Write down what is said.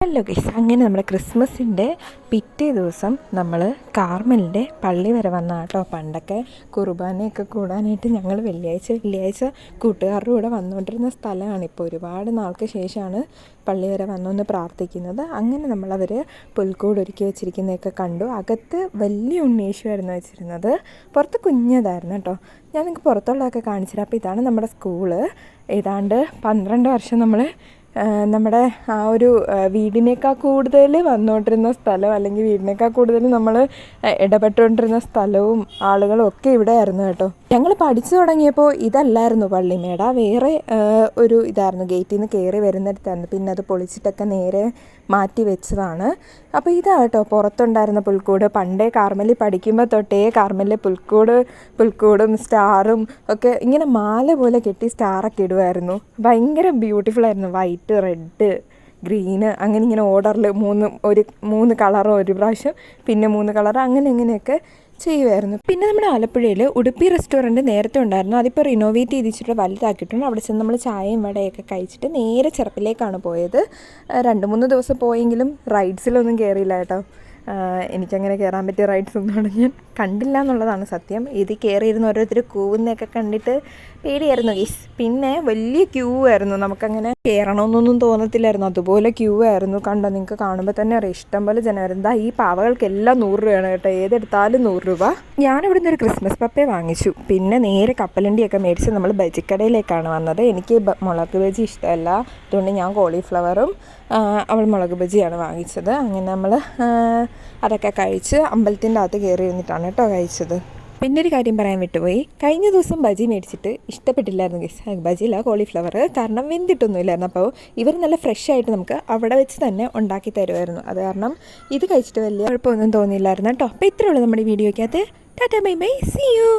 Hello guys, അങ്ങനെ നമ്മുടെ ക്രിസ്മസിൻ്റെ പിറ്റേ ദിവസം നമ്മൾ കാർമലിൻ്റെ പള്ളി വരെ വന്ന കേട്ടോ. പണ്ടൊക്കെ കുർബാനയൊക്കെ കൂടാനായിട്ട് ഞങ്ങൾ വെള്ളിയാഴ്ച കൂട്ടുകാരുടെ കൂടെ വന്നുകൊണ്ടിരുന്ന സ്ഥലമാണ്. ഇപ്പോൾ ഒരുപാട് നാൾക്ക് ശേഷമാണ് പള്ളി വരെ വന്നൊന്ന് പ്രാർത്ഥിക്കുന്നത്. അങ്ങനെ നമ്മളവർ പുൽക്കൂട് ഒരുക്കി വെച്ചിരിക്കുന്നതൊക്കെ കണ്ടു. അകത്ത് വലിയ ഉണ്ണീശുമായിരുന്നു വെച്ചിരുന്നത്, പുറത്ത് കുഞ്ഞതായിരുന്നു കേട്ടോ. ഞാൻ നിങ്ങൾക്ക് പുറത്തുള്ളതൊക്കെ കാണിച്ചിട്ട്. അപ്പോൾ ഇതാണ് നമ്മുടെ സ്കൂള്. ഏതാണ്ട് 12 വർഷം നമ്മൾ നമ്മുടെ ആ ഒരു വീടിനേക്കാൾ കൂടുതൽ വന്നുകൊണ്ടിരുന്ന സ്ഥലം, അല്ലെങ്കിൽ വീടിനേക്കാൾ കൂടുതൽ നമ്മൾ ഇടപെട്ടുകൊണ്ടിരുന്ന സ്ഥലവും ആളുകളും ഒക്കെ ഇവിടെ ആയിരുന്നു കേട്ടോ. ഞങ്ങൾ പഠിച്ചു തുടങ്ങിയപ്പോൾ ഇതല്ലായിരുന്നു പള്ളിമേട, വേറെ ഒരു ഇതായിരുന്നു. ഗേറ്റിൽ നിന്ന് കയറി വരുന്നിടത്തായിരുന്നു. പിന്നെ അത് പൊളിച്ചിട്ടൊക്കെ നേരെ മാറ്റി വെച്ചതാണ്. അപ്പോൾ ഇതാ കേട്ടോ പുറത്തുണ്ടായിരുന്ന പുൽക്കൂട്. പണ്ടേ കാർമലിൽ പഠിക്കുമ്പോൾ തൊട്ടേ കാർമലിലെ പുൽക്കൂടും സ്റ്റാറും ഒക്കെ ഇങ്ങനെ മാല പോലെ കെട്ടി സ്റ്റാറൊക്കെ ഇടുമായിരുന്നു. ഭയങ്കര ബ്യൂട്ടിഫുള്ളായിരുന്നു. വൈറ്റ്, റെഡ്, ഗ്രീന്, അങ്ങനെ ഇങ്ങനെ ഓർഡറിൽ മൂന്ന് കളറ് ഒരു പ്രാവശ്യം, പിന്നെ 3 കളറ്, അങ്ങനെയൊക്കെ ചെയ്യുമായിരുന്നു. പിന്നെ നമ്മുടെ ആലപ്പുഴയിൽ ഉടുപ്പി റെസ്റ്റോറൻറ്റ് നേരത്തെ ഉണ്ടായിരുന്നു. അതിപ്പോൾ റിനോവേറ്റ് ചെയ്തിട്ട് വലുതാക്കിയിട്ടുണ്ട്. അവിടെ ചെന്ന് നമ്മൾ ചായയും വടയൊക്കെ കഴിച്ചിട്ട് നേരെ ചെറുപ്പിലേക്കാണ് പോയത്. 2-3 ദിവസം പോയെങ്കിലും റൈഡ്സിലൊന്നും കയറിയില്ല കേട്ടോ. എനിക്കങ്ങനെ കയറാൻ പറ്റിയ റൈഡ്സൊന്നും ഞാൻ കണ്ടില്ല എന്നുള്ളതാണ് സത്യം. ഇത് കയറിയിരുന്ന ഓരോരുത്തർ കൂവുന്നതൊക്കെ കണ്ടിട്ട് പേടിയായിരുന്നു ഗീസ്. പിന്നെ വലിയ ക്യൂ ആയിരുന്നു, നമുക്കങ്ങനെ കയറണമെന്നൊന്നും തോന്നത്തില്ലായിരുന്നു, അതുപോലെ ക്യൂ ആയിരുന്നു. കണ്ടോ, നിങ്ങൾക്ക് കാണുമ്പോൾ തന്നെ അറിയാം, ഇഷ്ടം പോലെ ജനമായിരുന്നു. എന്താ ഈ പാവകൾക്കെല്ലാം 100 രൂപയാണ് കേട്ടോ, ഏതെടുത്താലും 100 രൂപ. ഞാനിവിടുന്ന് ഒരു ക്രിസ്മസ് പപ്പയെ വാങ്ങിച്ചു. പിന്നെ നേരെ കപ്പലണ്ടിയൊക്കെ മേടിച്ച് നമ്മൾ ബജിക്കടയിലേക്കാണ് വന്നത്. എനിക്ക് മുളക് ബജി ഇഷ്ടമല്ല, അതുകൊണ്ട് ഞാൻ കോളിഫ്ലവറും അവൾ മുളക് ബജിയാണ് വാങ്ങിച്ചത്. അങ്ങനെ നമ്മൾ അതൊക്കെ കഴിച്ച് അമ്പലത്തിൻ്റെ അകത്ത് കയറി ഇരുന്നിട്ടാണ് കേട്ടോ കഴിച്ചത്. പിന്നെ ഒരു കാര്യം പറയാൻ വിട്ടുപോയി, കഴിഞ്ഞ ദിവസം ബജി മേടിച്ചിട്ട് ഇഷ്ടപ്പെട്ടില്ലായിരുന്നു ഗൈസ്. ബജിയില്ല, കോളിഫ്ലവർ, കാരണം വെന്തിട്ടൊന്നുമില്ലായിരുന്നു. അപ്പോൾ ഇവർ നല്ല ഫ്രഷ് ആയിട്ട് നമുക്ക് അവിടെ വെച്ച് തന്നെ ഉണ്ടാക്കി തരുമായിരുന്നു. അത് കാരണം ഇത് കഴിച്ചിട്ട് വലിയ കുഴപ്പമൊന്നും തോന്നിയില്ലായിരുന്നു കേട്ടോ. അപ്പോൾ ഇത്രയേ ഉള്ളൂ നമ്മുടെ വീഡിയോയ്ക്കകത്ത്. ടാറ്റാ ബൈ ബൈ, സീ യു.